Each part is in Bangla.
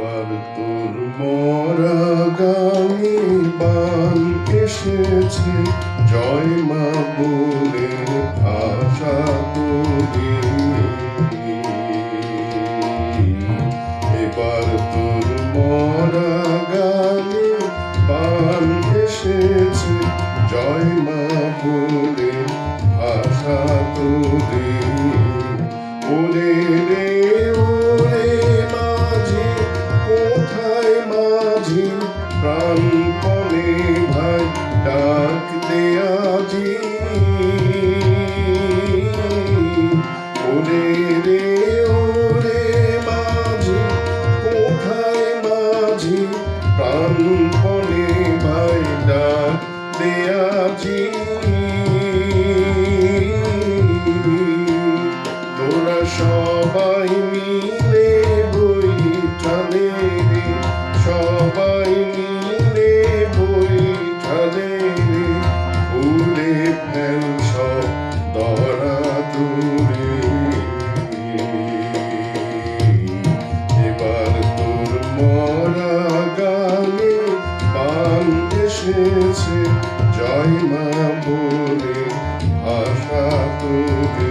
এবার তোর মরা গানে বান এসেছে, জয় মা বলে ভাষা তোরে। এবার তোর মরা গানে বান এসেছে, জয় মা বলে ভাষা তোরে। ওরে রে ওরে মাঝি, কোথায় মাঝি, প্রাণপণে ভাই ডাক দে আজি। ওরে রে ওরে মাঝি, কোথায় মাঝি, প্রাণপণে ভাই ডাক দে আজি। তোরা সবাই মিলে বৈঠালে রে, সবাই মিলে বৈঠালে রে, উড়ে ফেল সব দরা দূরে। এবার তোর মরা গানে বান এসেছে, জয় মা বলে ভাষা তোরে।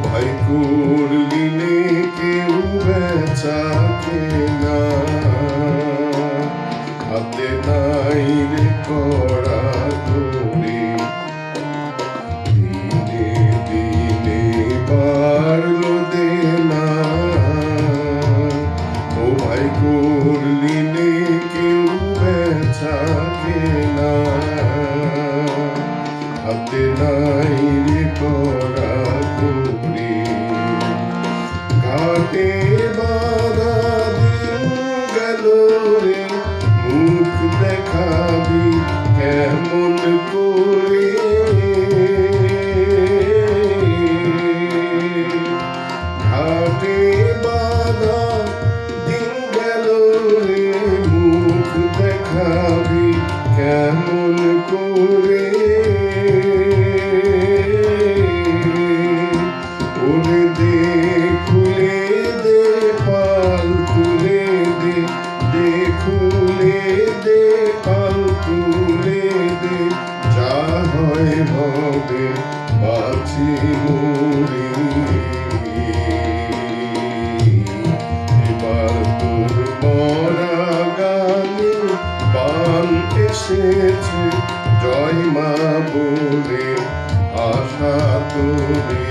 ভাই করলি নে কেউ বেচা কেনা, হাতে নাই রে করা ধরে। দিনে দিনে বাড়লো দেনা, ও ভাই করলি নে কেউ বেচা কেনা, হাতে নাই রে করা ধরে। ঘাটে বাঁধা দিন গেল রে, মুখ দেখাবি কেমন করে। ঘাটে বাঁধা দিন গেল রে, মুখ দেখাবি কেমন করে। ওরে দে খুলে দে পাল তুলে দে, দে খুলে দে পাল তুলে দে, যা হয় হবে বাঁচি মরে। এবার তোর মরা গানে বান এসেছে, জয় মা বলে আশা তোরে।